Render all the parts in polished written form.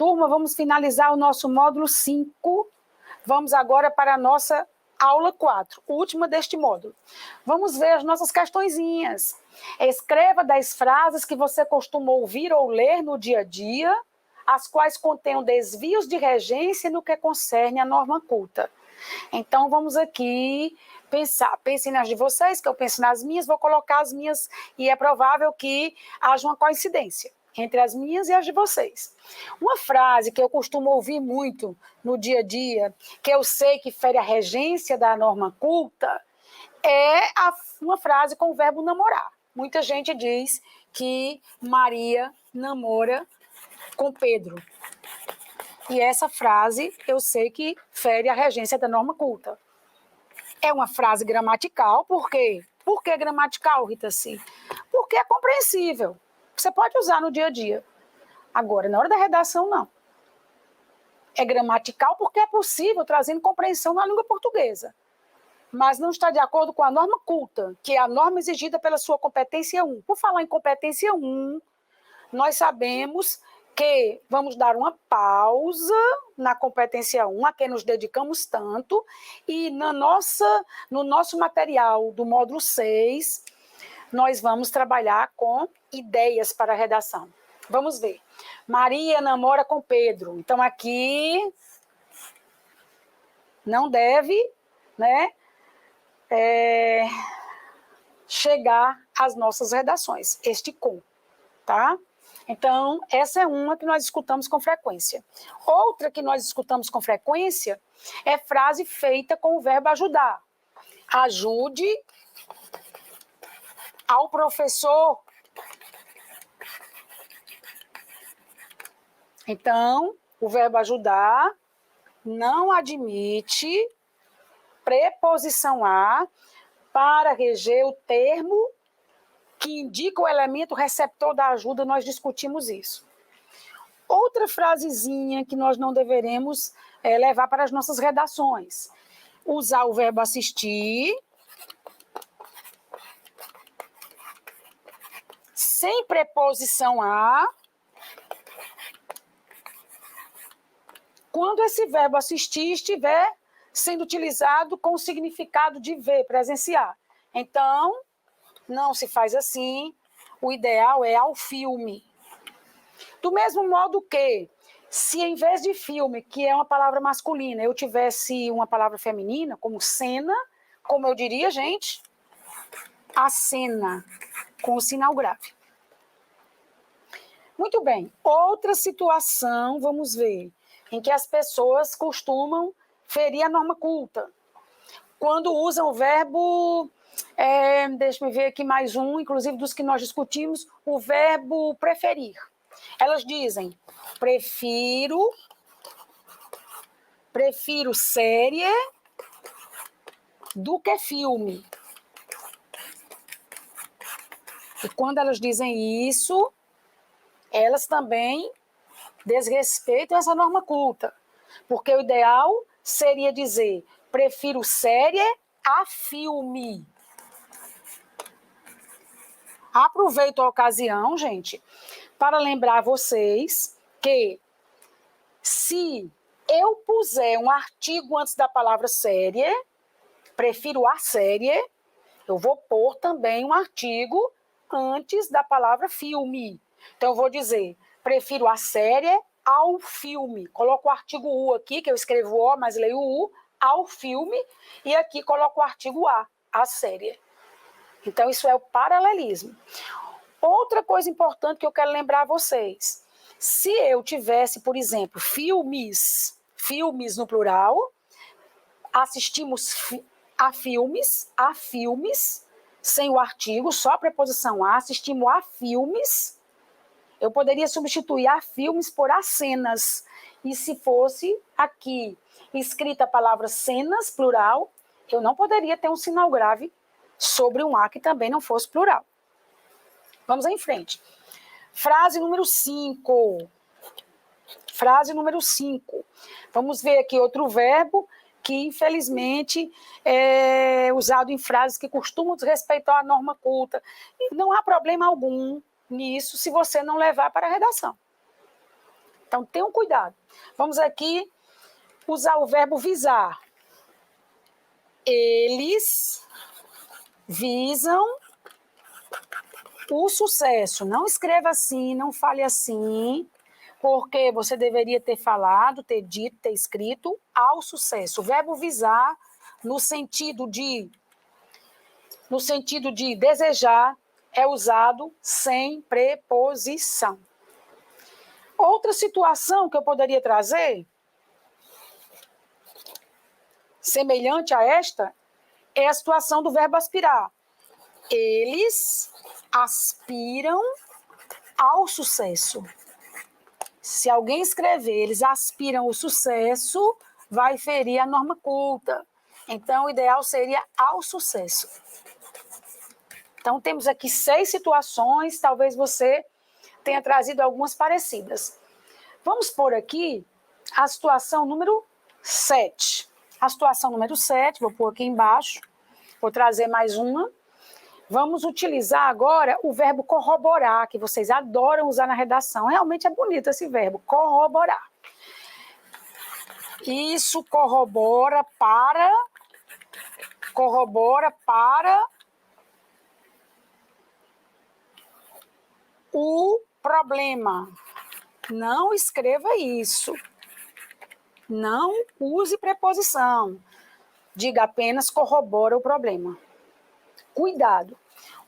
Turma, vamos finalizar o nosso módulo 5. Vamos agora para a nossa aula 4, última deste módulo. Vamos ver as nossas questõezinhas. Escreva 10 frases que você costuma ouvir ou ler no dia a dia, as quais contenham desvios de regência no que concerne a norma culta. Então, vamos aqui pensar. Pensem nas de vocês, que eu penso nas minhas, vou colocar as minhas, e é provável que haja uma coincidência entre as minhas e as de vocês. Uma frase que eu costumo ouvir muito no dia a dia, que eu sei que fere a regência da norma culta, é uma frase com o verbo namorar. Muita gente diz que Maria namora com Pedro. E essa frase eu sei que fere a regência da norma culta. É uma frase gramatical, por quê? Por que gramatical, Rita C? Porque é compreensível. Você pode usar no dia a dia. Agora, na hora da redação, não. É gramatical porque é possível trazendo compreensão na língua portuguesa. Mas não está de acordo com a norma culta, que é a norma exigida pela sua competência 1. Por falar em competência 1, nós sabemos que vamos dar uma pausa na competência 1, a que nos dedicamos tanto, e no nosso material do módulo 6, nós vamos trabalhar com ideias para a redação. Vamos ver. Maria namora com Pedro. Então, aqui não deve, né, chegar às nossas redações, este com, tá? Então, essa é uma que nós escutamos com frequência. Outra que nós escutamos com frequência é frase feita com o verbo ajudar. Ajude ao professor. Então, o verbo ajudar não admite preposição a para reger o termo que indica o elemento receptor da ajuda. Nós discutimos isso. Outra frasezinha que nós não deveremos levar para as nossas redações. Usar o verbo assistir sem preposição a quando esse verbo assistir estiver sendo utilizado com o significado de ver, presenciar. Então, não se faz assim, o ideal é ao filme. Do mesmo modo que, se em vez de filme, que é uma palavra masculina, eu tivesse uma palavra feminina, como cena, como eu diria, gente, a cena, com o sinal grave. Muito bem, outra situação, vamos ver, em que as pessoas costumam ferir a norma culta. Quando usam o verbo, deixa eu ver aqui mais um, inclusive dos que nós discutimos, o verbo preferir. Elas dizem, prefiro série do que filme. E quando elas dizem isso, elas também desrespeitam essa norma culta. Porque o ideal seria dizer, prefiro série a filme. Aproveito a ocasião, gente, para lembrar vocês que se eu puser um artigo antes da palavra série, prefiro a série, eu vou pôr também um artigo antes da palavra filme. Então, eu vou dizer, prefiro a série ao filme. Coloco o artigo U aqui, que eu escrevo O, mas leio U, ao filme, e aqui coloco o artigo a série. Então, isso é o paralelismo. Outra coisa importante que eu quero lembrar a vocês. Se eu tivesse, por exemplo, filmes no plural, assistimos a filmes, sem o artigo, só a preposição a, assistimos a filmes, eu poderia substituir a filmes por a cenas. E se fosse aqui escrita a palavra cenas, plural, eu não poderia ter um sinal grave sobre um a que também não fosse plural. Vamos em frente. Frase número 5. Frase número 5. Vamos ver aqui outro verbo que, infelizmente, é usado em frases que costumam desrespeitar a norma culta. E não há problema algum nisso se você não levar para a redação. Então, tenham cuidado. Vamos aqui usar o verbo visar. Eles visam o sucesso. Não escreva assim, não fale assim, porque você deveria ter falado, ter dito, ter escrito ao sucesso. O verbo visar, no sentido de desejar, é usado sem preposição. Outra situação que eu poderia trazer, semelhante a esta, é a situação do verbo aspirar. Eles aspiram ao sucesso. Se alguém escrever, eles aspiram ao sucesso, vai ferir a norma culta. Então, o ideal seria ao sucesso. Então, temos aqui 6 situações, talvez você tenha trazido algumas parecidas. Vamos pôr aqui a situação número 7. A situação número 7, vou pôr aqui embaixo, vou trazer mais uma. Vamos utilizar agora o verbo corroborar, que vocês adoram usar na redação. Realmente é bonito esse verbo, corroborar. Isso corrobora para o problema. Não escreva isso. Não use preposição. Diga apenas corrobora o problema. Cuidado.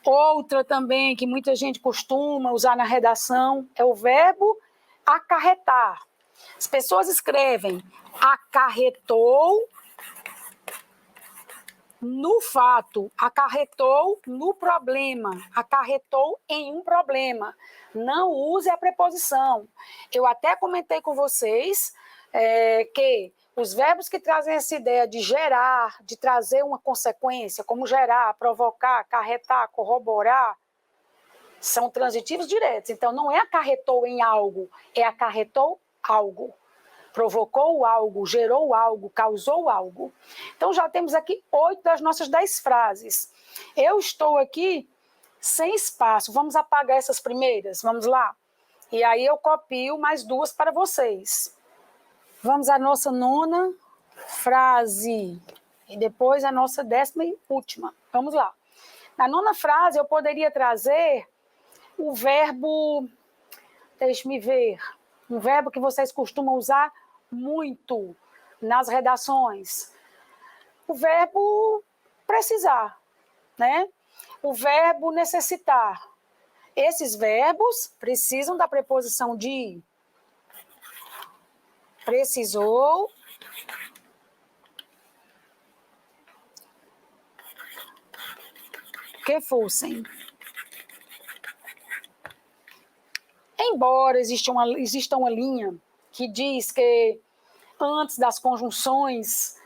Outra também que muita gente costuma usar na redação é o verbo acarretar. As pessoas escrevem acarretou no fato, acarretou no problema, acarretou em um problema. Não use a preposição. Eu até comentei com vocês que os verbos que trazem essa ideia de gerar, de trazer uma consequência, como gerar, provocar, acarretar, corroborar, são transitivos diretos. Então, não é acarretou em algo, é acarretou algo. Provocou algo, gerou algo, causou algo. Então, já temos aqui 8 das nossas 10 frases. Eu estou aqui sem espaço. Vamos apagar essas primeiras? Vamos lá? E aí eu copio mais 2 para vocês. Vamos à nossa 9ª frase. E depois a nossa 10ª e última. Vamos lá. Na 9ª frase, eu poderia trazer o verbo... Deixe-me ver. Um verbo que vocês costumam usar muito nas redações. O verbo precisar, né? O verbo necessitar. Esses verbos precisam da preposição de. Precisou. Que fossem. Embora exista uma linha que diz que antes das conjunções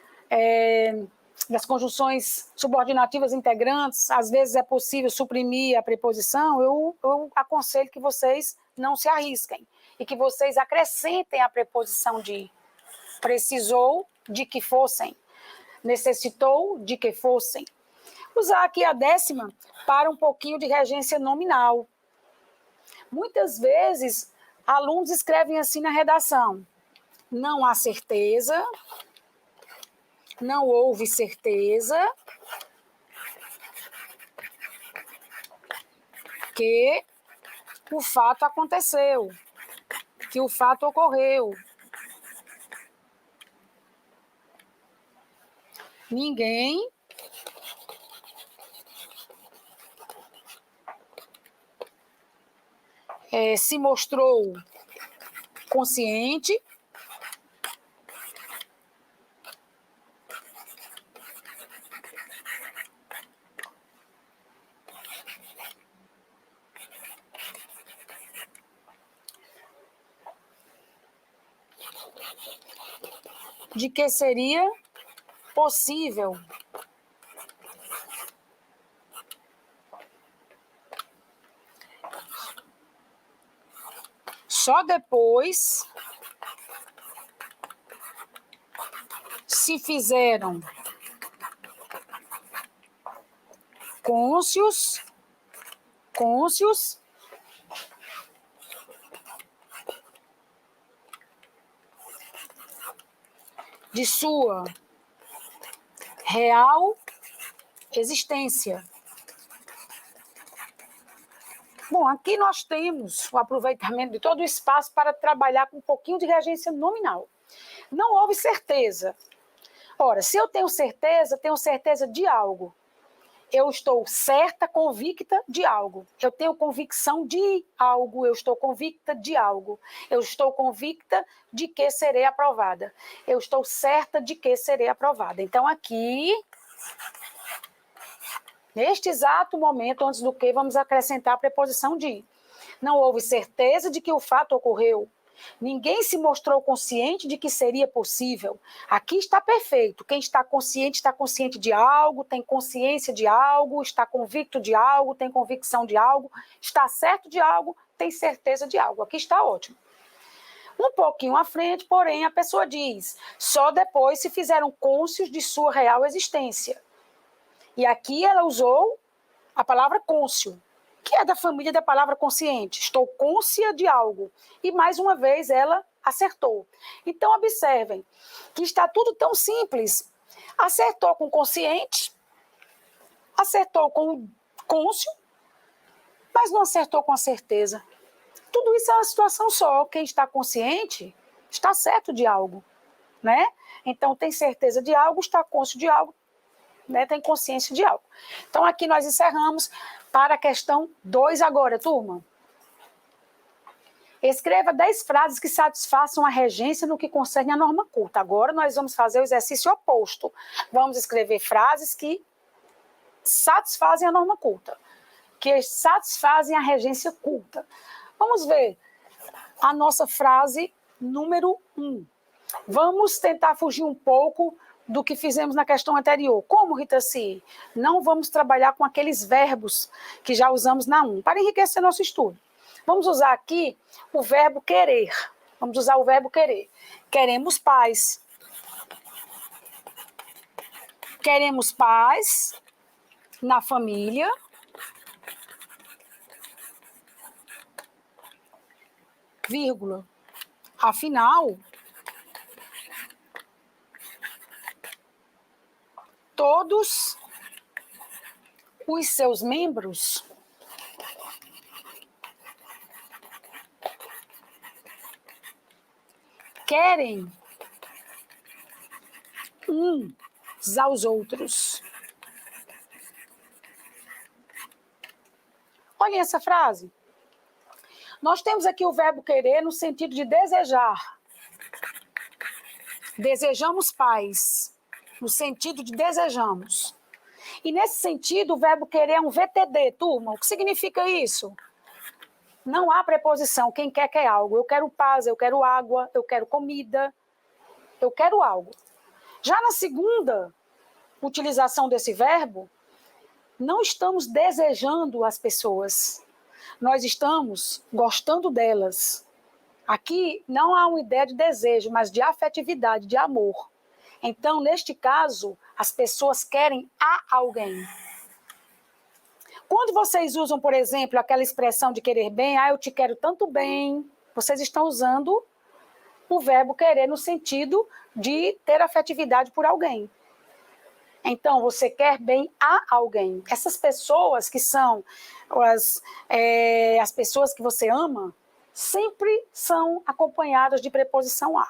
subordinativas integrantes, às vezes é possível suprimir a preposição, eu aconselho que vocês não se arrisquem e que vocês acrescentem a preposição de. Precisou de que fossem, necessitou de que fossem. Usar aqui a 10ª para um pouquinho de regência nominal. Muitas vezes, alunos escrevem assim na redação: não há certeza, não houve certeza que o fato aconteceu, que o fato ocorreu. Ninguém se mostrou consciente de que seria possível só depois se fizeram cônscios de sua real existência. Bom, aqui nós temos o aproveitamento de todo o espaço para trabalhar com um pouquinho de regência nominal. Não houve certeza. Ora, se eu tenho certeza de algo. Eu estou certa, convicta de algo. Eu tenho convicção de algo, eu estou convicta de algo. Eu estou convicta de que serei aprovada. Eu estou certa de que serei aprovada. Então, aqui, neste exato momento, antes do que, vamos acrescentar a preposição de. Não houve certeza de que o fato ocorreu. Ninguém se mostrou consciente de que seria possível. Aqui está perfeito. Quem está consciente de algo, tem consciência de algo, está convicto de algo, tem convicção de algo, está certo de algo, tem certeza de algo. Aqui está ótimo. Um pouquinho à frente, porém, a pessoa diz: só depois se fizeram cônscios de sua real existência. E aqui ela usou a palavra cônscio, que é da família da palavra consciente. Estou cônscia de algo. E, mais uma vez, ela acertou. Então, observem que está tudo tão simples. Acertou com consciente, acertou com cônscio, mas não acertou com a certeza. Tudo isso é uma situação só. Quem está consciente está certo de algo, né? Então, tem certeza de algo, está cônscio de algo, né? Tem consciência de algo. Então, aqui nós encerramos para a questão 2 agora, turma. Escreva 10 frases que satisfaçam a regência no que concerne a norma culta. Agora nós vamos fazer o exercício oposto. Vamos escrever frases que satisfazem a norma culta, que satisfazem a regência culta. Vamos ver a nossa frase número 1. Vamos tentar fugir um pouco do que fizemos na questão anterior. Como, Rita C? Não vamos trabalhar com aqueles verbos que já usamos na 1, para enriquecer nosso estudo. Vamos usar aqui o verbo querer. Vamos usar o verbo querer. Queremos paz. Queremos paz na família. Vírgula. Afinal, todos os seus membros querem uns aos outros. Olhem essa frase. Nós temos aqui o verbo querer no sentido de desejar. Desejamos paz. No sentido de desejamos. E nesse sentido, o verbo querer é um VTD, turma. O que significa isso? Não há preposição. Quem quer algo. Eu quero paz, eu quero água, eu quero comida, eu quero algo. Já na segunda utilização desse verbo, não estamos desejando as pessoas. Nós estamos gostando delas. Aqui não há uma ideia de desejo, mas de afetividade, de amor. Então, neste caso, as pessoas querem a alguém. Quando vocês usam, por exemplo, aquela expressão de querer bem, eu te quero tanto bem, vocês estão usando o verbo querer no sentido de ter afetividade por alguém. Então, você quer bem a alguém. Essas pessoas que são as pessoas que você ama, sempre são acompanhadas de preposição a.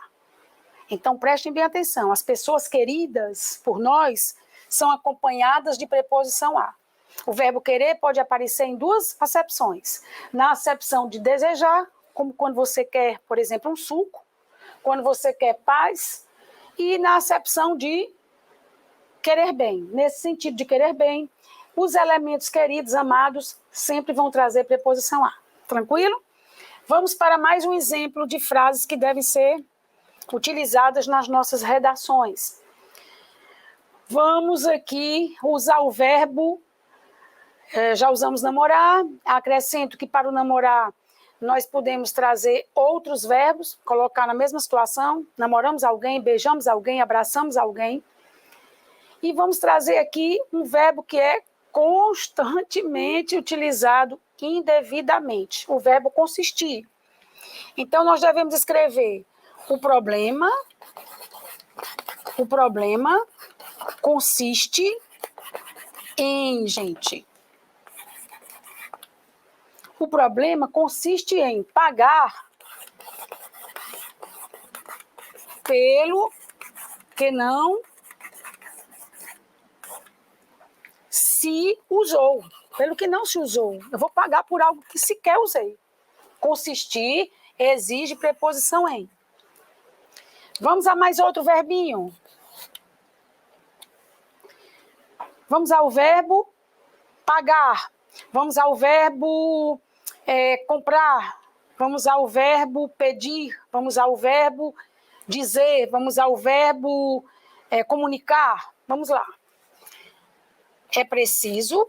Então, prestem bem atenção. As pessoas queridas por nós são acompanhadas de preposição a. O verbo querer pode aparecer em duas acepções. Na acepção de desejar, como quando você quer, por exemplo, um suco, quando você quer paz, e na acepção de querer bem. Nesse sentido de querer bem, os elementos queridos, amados, sempre vão trazer preposição a. Tranquilo? Vamos para mais um exemplo de frases que devem ser utilizadas nas nossas redações. Vamos aqui usar o verbo, já usamos namorar, acrescento que para o namorar nós podemos trazer outros verbos, colocar na mesma situação, namoramos alguém, beijamos alguém, abraçamos alguém. E vamos trazer aqui um verbo que é constantemente utilizado indevidamente, o verbo consistir. Então, nós devemos escrever o problema O problema consiste em, gente. O problema consiste em pagar pelo que não se usou. Pelo que não se usou. Eu vou pagar por algo que sequer usei. Consistir exige preposição em. Vamos a mais outro verbinho. Vamos ao verbo pagar. Vamos ao verbo comprar. Vamos ao verbo pedir. Vamos ao verbo dizer. Vamos ao verbo comunicar. Vamos lá. É preciso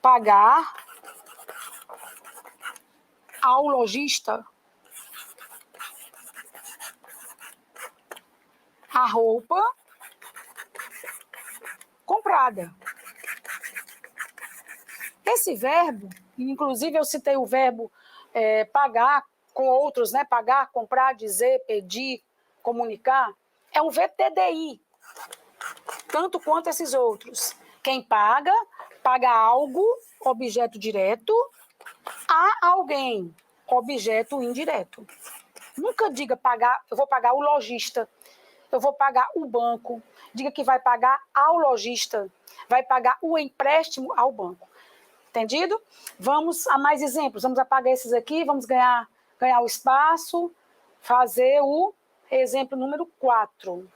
pagar ao lojista a roupa comprada. Esse verbo, inclusive eu citei o verbo pagar com outros, né? Pagar, comprar, dizer, pedir, comunicar. É um VTDI, tanto quanto esses outros. Quem paga, paga algo, objeto direto, a alguém, objeto indireto. Nunca diga pagar, eu vou pagar o lojista, eu vou pagar o banco. Diga que vai pagar ao lojista, vai pagar o empréstimo ao banco. Entendido? Vamos a mais exemplos. Vamos apagar esses aqui, vamos ganhar o espaço, fazer o exemplo número 4.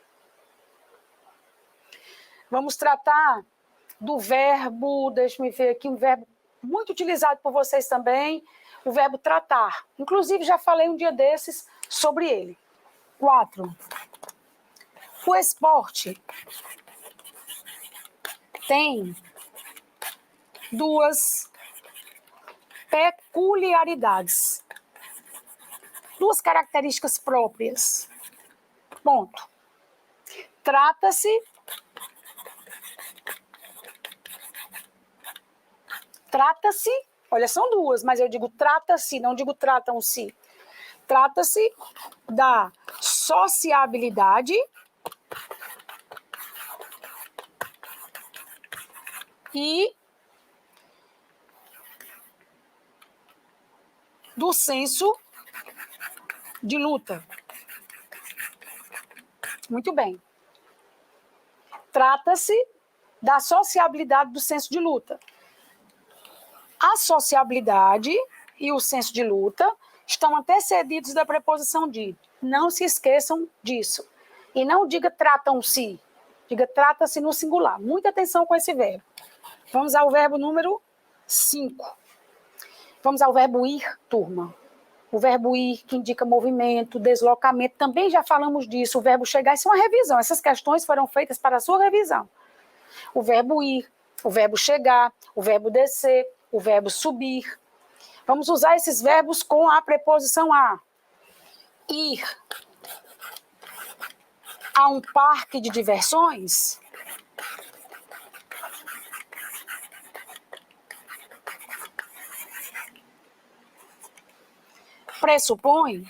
Vamos tratar do verbo, deixa eu ver aqui, um verbo muito utilizado por vocês também, o verbo tratar. Inclusive, já falei um dia desses sobre ele. 4. O esporte tem duas peculiaridades, duas características próprias. Ponto. Trata-se olha, são duas, mas eu digo trata-se, não digo tratam-se. Trata-se da sociabilidade e do senso de luta. Muito bem. Trata-se da sociabilidade do senso de luta. A sociabilidade e o senso de luta estão antecedidos da preposição de. Não se esqueçam disso. E não diga tratam-se. Diga trata-se no singular. Muita atenção com esse verbo. Vamos ao verbo número 5. Vamos ao verbo ir, turma. O verbo ir, que indica movimento, deslocamento, também já falamos disso. O verbo chegar, isso é uma revisão. Essas questões foram feitas para a sua revisão. O verbo ir, o verbo chegar, o verbo descer, o verbo subir. Vamos usar esses verbos com a preposição a. Ir a um parque de diversões. Pressupõe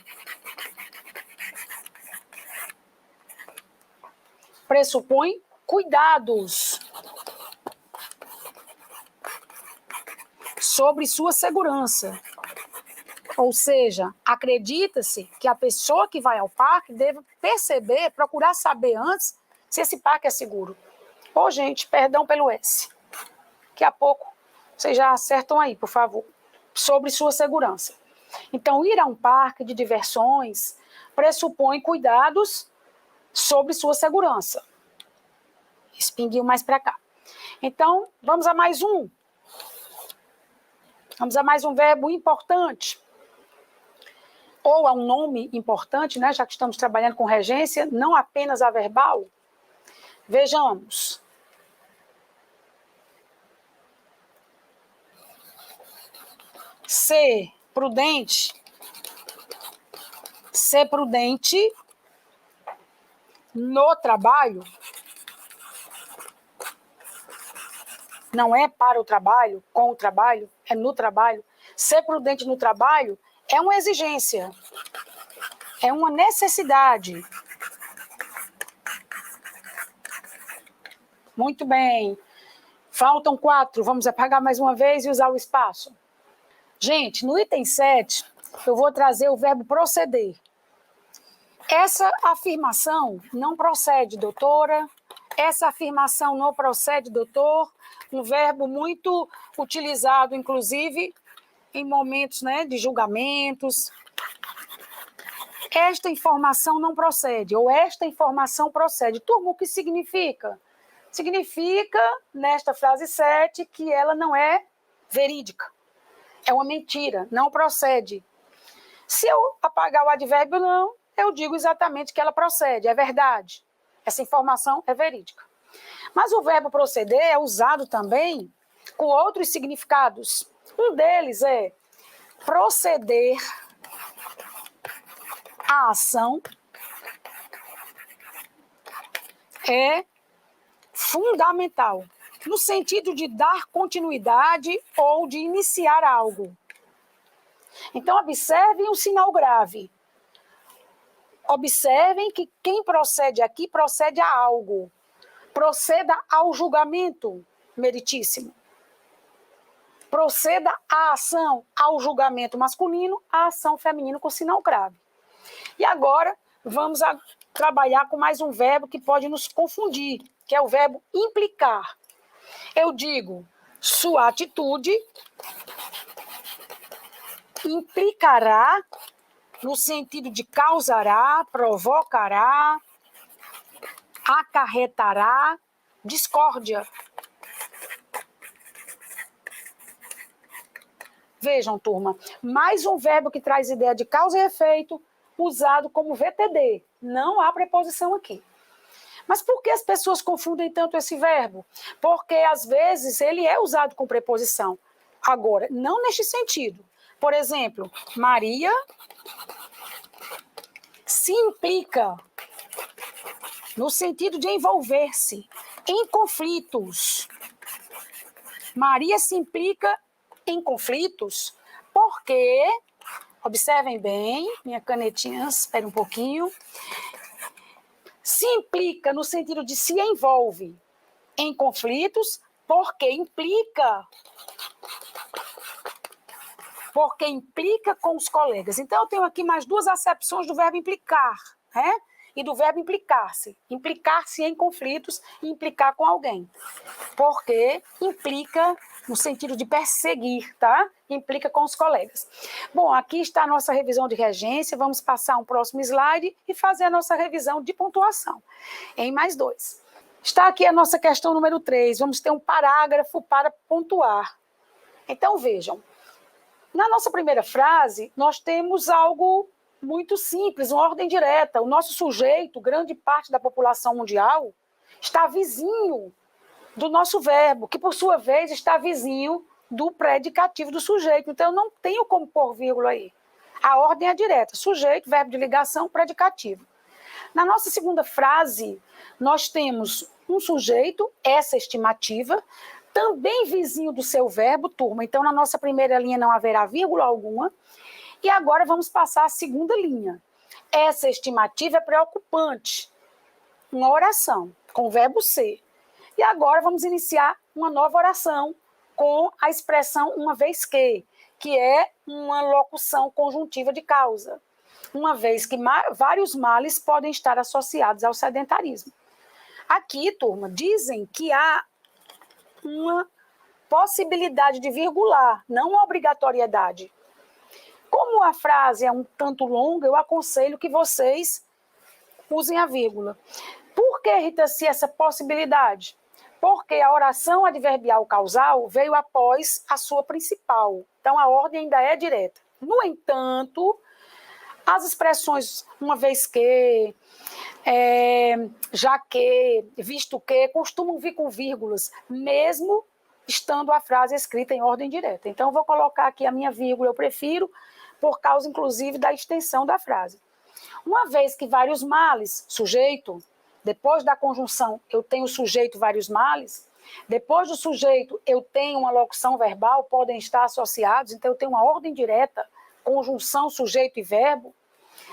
cuidados sobre sua segurança. Ou seja, acredita-se que a pessoa que vai ao parque deve perceber, procurar saber antes se esse parque é seguro. Ô, gente, perdão pelo S. Daqui a pouco vocês já acertam aí, por favor. Sobre sua segurança. Então, ir a um parque de diversões pressupõe cuidados sobre sua segurança. Espinguinho mais para cá. Então, vamos a mais um. Vamos a mais um verbo importante. Ou a um nome importante, né? Já que estamos trabalhando com regência, não apenas a verbal. Vejamos. Ser prudente. Ser prudente no trabalho. Não é para o trabalho, com o trabalho, é no trabalho. Ser prudente no trabalho é uma exigência. É uma necessidade. Muito bem. Faltam 4. Vamos apagar mais uma vez e usar o espaço. Gente, no item 7, eu vou trazer o verbo proceder. Essa afirmação não procede, doutora. Essa afirmação não procede, doutor. Um verbo muito utilizado, inclusive, em momentos, né, de julgamentos. Esta informação não procede, ou esta informação procede. Turma, o que significa? Significa, nesta frase 7, que ela não é verídica. É uma mentira, não procede. Se eu apagar o advérbio não, eu digo exatamente que ela procede, é verdade. Essa informação é verídica. Mas o verbo proceder é usado também com outros significados. Um deles é proceder à ação é fundamental, no sentido de dar continuidade ou de iniciar algo. Então, observem o sinal grave. Observem que quem procede aqui procede a algo. Proceda ao julgamento, meritíssimo. Proceda à ação, ao julgamento masculino, à ação feminina com sinal grave. E agora, vamos trabalhar com mais um verbo que pode nos confundir, que é o verbo implicar. Eu digo, sua atitude implicará no sentido de causará, provocará, acarretará discórdia. Vejam, turma, mais um verbo que traz ideia de causa e efeito, usado como VTD. Não há preposição aqui. Mas por que as pessoas confundem tanto esse verbo? Porque, às vezes, ele é usado com preposição. Agora, não neste sentido. Por exemplo, Maria se implica no sentido de envolver-se em conflitos. Maria se implica em conflitos porque, observem bem, minha canetinha, espere um pouquinho, se implica no sentido de se envolve em conflitos porque implica com os colegas. Então, eu tenho aqui mais duas acepções do verbo implicar, né? E do verbo implicar-se. Implicar-se em conflitos e implicar com alguém. Porque implica no sentido de perseguir, tá? Implica com os colegas. Bom, aqui está a nossa revisão de regência. Vamos passar um próximo slide e fazer a nossa revisão de pontuação. Em mais 2. Está aqui a nossa questão número 3. Vamos ter um parágrafo para pontuar. Então, vejam. Na nossa primeira frase, nós temos algo muito simples, uma ordem direta. O nosso sujeito, grande parte da população mundial, está vizinho do nosso verbo, que por sua vez está vizinho do predicativo do sujeito. Então, eu não tenho como pôr vírgula aí. A ordem é direta, sujeito, verbo de ligação, predicativo. Na nossa segunda frase, nós temos um sujeito, essa estimativa, também vizinho do seu verbo, turma. Então, na nossa primeira linha não haverá vírgula alguma. E agora vamos passar à segunda linha. Essa estimativa é preocupante. Uma oração com o verbo ser. E agora vamos iniciar uma nova oração com a expressão uma vez que é uma locução conjuntiva de causa. Uma vez que vários males podem estar associados ao sedentarismo. Aqui, turma, dizem que há uma possibilidade de virgular, não uma obrigatoriedade. Como a frase é um tanto longa, eu aconselho que vocês usem a vírgula. Por que, Rita-se, essa possibilidade? Porque a oração adverbial causal veio após a sua principal. Então, a ordem ainda é direta. No entanto, as expressões uma vez que, já que, visto que, costumam vir com vírgulas, mesmo estando a frase escrita em ordem direta. Então, eu vou colocar aqui a minha vírgula, eu prefiro, por causa, inclusive, da extensão da frase. Uma vez que vários males, sujeito, depois da conjunção eu tenho sujeito vários males, depois do sujeito eu tenho uma locução verbal, podem estar associados, então eu tenho uma ordem direta, conjunção, sujeito e verbo.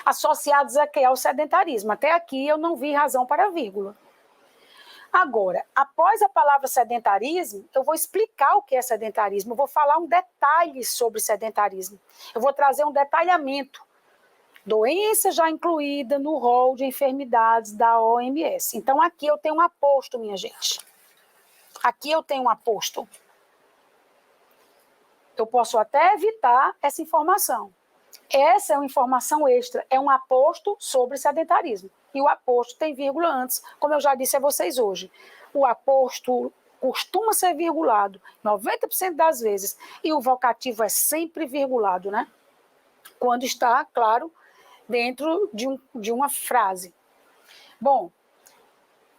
associados a quê? Ao sedentarismo. Até aqui eu não vi razão para vírgula. Agora, após a palavra sedentarismo, eu vou explicar o que é sedentarismo, eu vou falar um detalhe sobre sedentarismo, eu vou trazer um detalhamento. Doença já incluída no rol de enfermidades da OMS. Então, aqui eu tenho um aposto, minha gente. Aqui eu tenho um aposto. Eu posso até evitar essa informação. Essa é uma informação extra, é um aposto sobre sedentarismo. E o aposto tem vírgula antes, como eu já disse a vocês hoje. O aposto costuma ser virgulado 90% das vezes, e o vocativo é sempre virgulado, né? Quando está, claro, dentro de uma frase. Bom,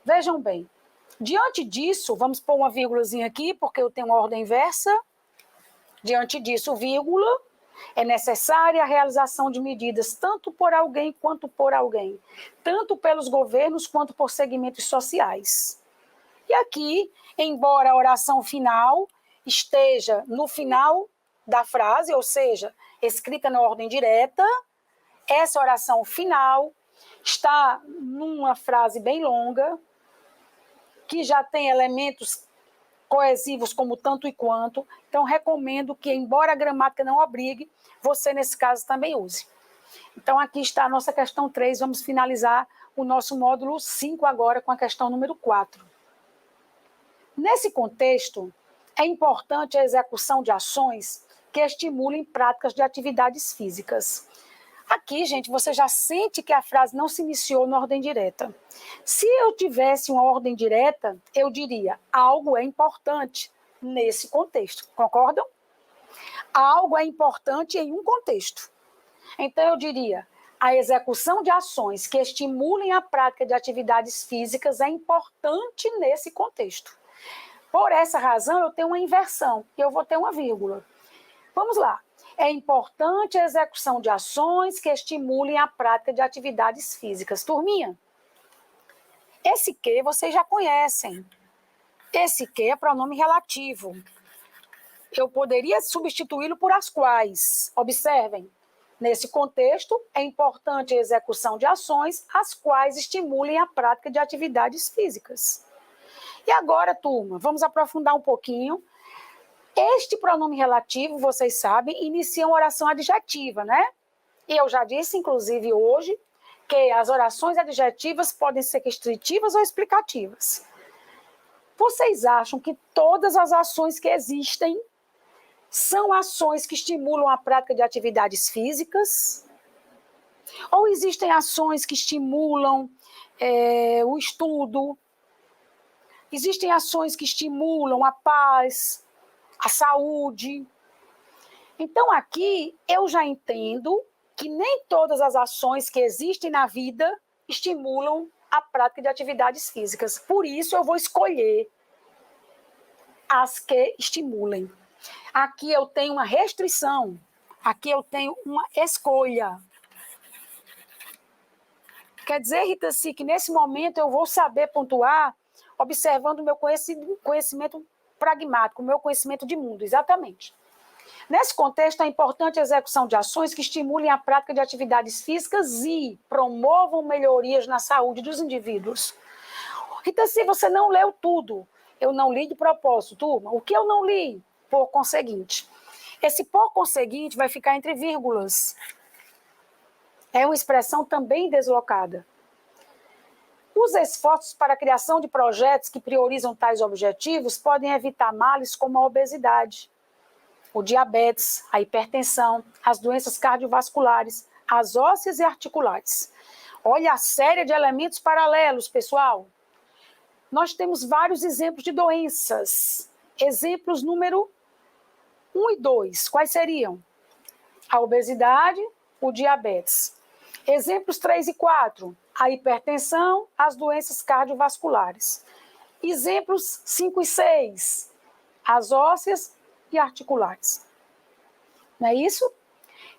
vejam bem. Diante disso, vamos pôr uma vírgulazinha aqui, porque eu tenho uma ordem inversa. Diante disso, vírgula, é necessária a realização de medidas tanto por alguém quanto por alguém, tanto pelos governos quanto por segmentos sociais. E aqui, embora a oração final esteja no final da frase, ou seja, escrita na ordem direta, essa oração final está numa frase bem longa, que já tem elementos coesivos como tanto e quanto. Então, recomendo que, embora a gramática não obrigue, você, nesse caso, também use. Então, aqui está a nossa questão 3. Vamos finalizar o nosso módulo 5 agora com a questão número 4. Nesse contexto, é importante a execução de ações que estimulem práticas de atividades físicas. Aqui, gente, você já sente que a frase não se iniciou na ordem direta. Se eu tivesse uma ordem direta, eu diria, algo é importante nesse contexto. Concordam? Algo é importante em um contexto. Então, eu diria, a execução de ações que estimulem a prática de atividades físicas é importante nesse contexto. Por essa razão, eu tenho uma inversão, e eu vou ter uma vírgula. Vamos lá. É importante a execução de ações que estimulem a prática de atividades físicas. Turminha, esse que vocês já conhecem. Esse que é pronome relativo. Eu poderia substituí-lo por as quais. Observem, nesse contexto, é importante a execução de ações as quais estimulem a prática de atividades físicas. E agora, turma, vamos aprofundar um pouquinho. Este pronome relativo, vocês sabem, inicia uma oração adjetiva, né? E eu já disse, inclusive, hoje, que as orações adjetivas podem ser restritivas ou explicativas. Vocês acham que todas as ações que existem são ações que estimulam a prática de atividades físicas? Ou existem ações que estimulam o estudo? Existem ações que estimulam a paz, a saúde? Então, aqui eu já entendo que nem todas as ações que existem na vida estimulam a prática de atividades físicas. Por isso, eu vou escolher as que estimulem. Aqui eu tenho uma restrição, aqui eu tenho uma escolha. Quer dizer, Rita, sim, que nesse momento eu vou saber pontuar observando o meu conhecimento pragmático, o meu conhecimento de mundo, exatamente. Nesse contexto, é importante a execução de ações que estimulem a prática de atividades físicas e promovam melhorias na saúde dos indivíduos. Então, se você não leu tudo, eu não li de propósito, turma. O que eu não li? Por conseguinte. Esse por conseguinte vai ficar entre vírgulas. É uma expressão também deslocada. Os esforços para a criação de projetos que priorizam tais objetivos podem evitar males como a obesidade, o diabetes, a hipertensão, as doenças cardiovasculares, as ósseas e articulares. Olha a série de elementos paralelos, pessoal. Nós temos vários exemplos de doenças. Exemplos número 1 e 2. Quais seriam? A obesidade, o diabetes. Exemplos 3 e 4. A hipertensão, as doenças cardiovasculares. Exemplos 5 e 6. As ósseas e articulares. Não é isso?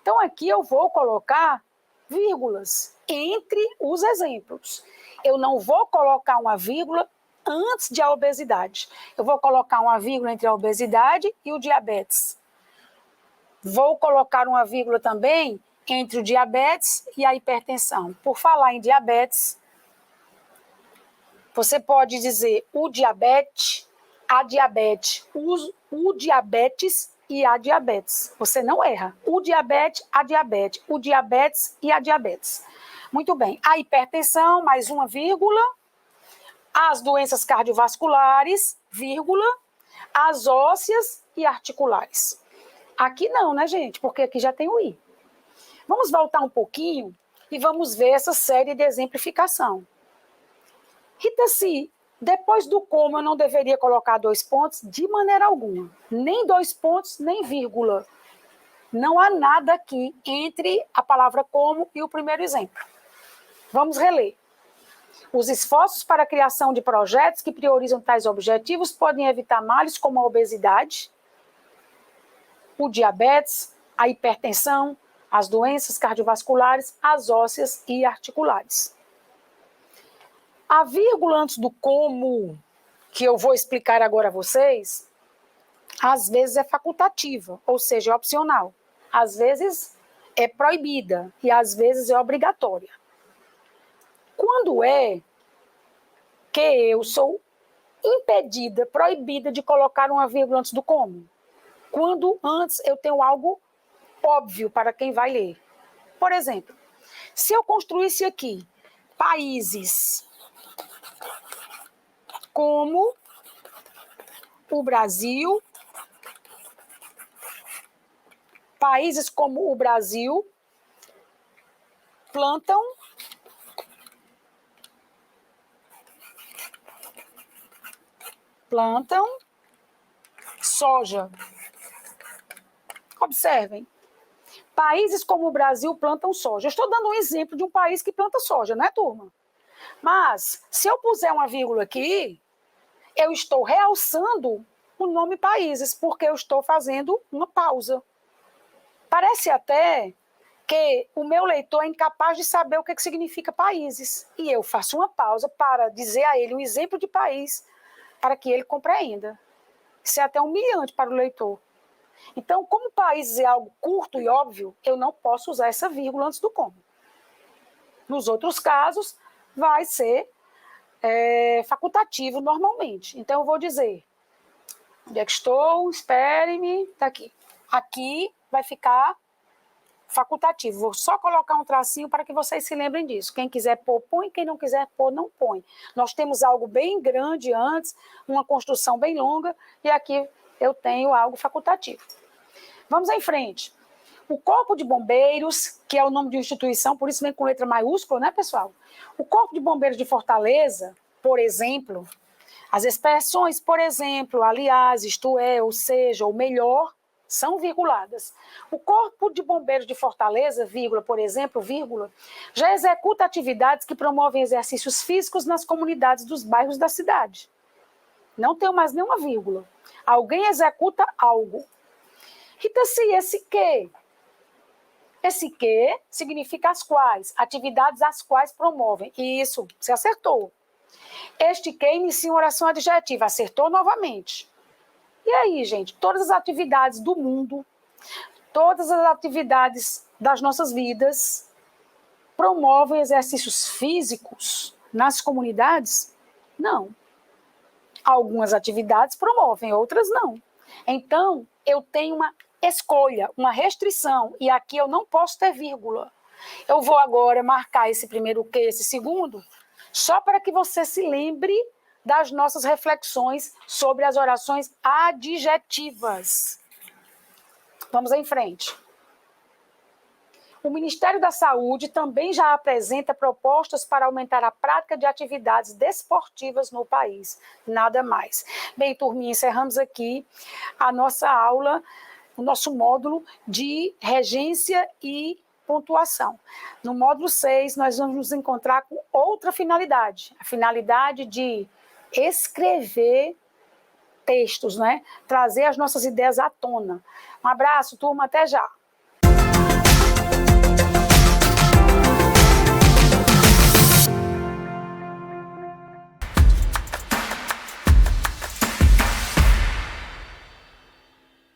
Então, aqui eu vou colocar vírgulas entre os exemplos. Eu não vou colocar uma vírgula antes de a obesidade. Eu vou colocar uma vírgula entre a obesidade e o diabetes. Vou colocar uma vírgula também entre o diabetes e a hipertensão. Por falar em diabetes, você pode dizer o diabetes, a diabetes, o diabetes e a diabetes. Você não erra. O diabetes, a diabetes, o diabetes e a diabetes. Muito bem. A hipertensão, mais uma vírgula. As doenças cardiovasculares, vírgula. As ósseas e articulares. Aqui não, né, gente? Porque aqui já tem o I. Vamos voltar um pouquinho e vamos ver essa série de exemplificação. Rita, se depois do como eu não deveria colocar 2 pontos, de maneira alguma. Nem 2 pontos, nem vírgula. Não há nada aqui entre a palavra como e o primeiro exemplo. Vamos reler. Os esforços para a criação de projetos que priorizam tais objetivos podem evitar males como a obesidade, o diabetes, a hipertensão, as doenças cardiovasculares, as ósseas e articulares. A vírgula antes do como, que eu vou explicar agora a vocês, às vezes é facultativa, ou seja, é opcional. Às vezes é proibida e às vezes é obrigatória. Quando é que eu sou impedida, proibida de colocar uma vírgula antes do como? Quando antes eu tenho algo óbvio para quem vai ler. Por exemplo, se eu construísse aqui países como o Brasil, países como o Brasil plantam soja. Observem. Países como o Brasil plantam soja. Eu estou dando um exemplo de um país que planta soja, né, turma? Mas, se eu puser uma vírgula aqui, eu estou realçando o nome países, porque eu estou fazendo uma pausa. Parece até que o meu leitor é incapaz de saber o que significa países. E eu faço uma pausa para dizer a ele um exemplo de país, para que ele compreenda. Isso é até humilhante para o leitor. Então, como países é algo curto e óbvio, eu não posso usar essa vírgula antes do como. Nos outros casos, vai ser facultativo normalmente. Então, eu vou dizer, onde é que estou? Espere-me, está aqui. Aqui vai ficar facultativo. Vou só colocar um tracinho para que vocês se lembrem disso. Quem quiser pôr, põe. Quem não quiser pôr, não põe. Nós temos algo bem grande antes, uma construção bem longa, e aqui eu tenho algo facultativo. Vamos em frente. O Corpo de Bombeiros, que é o nome de uma instituição, por isso vem com letra maiúscula, né, pessoal? O Corpo de Bombeiros de Fortaleza, por exemplo, as expressões, por exemplo, aliás, isto é, ou seja, ou melhor, são virguladas. O Corpo de Bombeiros de Fortaleza, vírgula, por exemplo, vírgula, já executa atividades que promovem exercícios físicos nas comunidades dos bairros da cidade. Não tenho mais nenhuma vírgula. Alguém executa algo. Rita, se esse que? Esse que significa as quais, atividades as quais promovem. Isso, você acertou. Este que inicia uma oração adjetiva, acertou novamente. E aí, gente, todas as atividades do mundo, todas as atividades das nossas vidas promovem exercícios físicos nas comunidades? Não. Algumas atividades promovem, outras não. Então, eu tenho uma escolha, uma restrição, e aqui eu não posso ter vírgula. Eu vou agora marcar esse primeiro que, esse segundo, só para que você se lembre das nossas reflexões sobre as orações adjetivas. Vamos em frente. O Ministério da Saúde também já apresenta propostas para aumentar a prática de atividades desportivas no país. Nada mais. Bem, turminha, encerramos aqui a nossa aula, o nosso módulo de regência e pontuação. No módulo 6, nós vamos nos encontrar com outra finalidade. A finalidade de escrever textos, né? Trazer as nossas ideias à tona. Um abraço, turma, até já.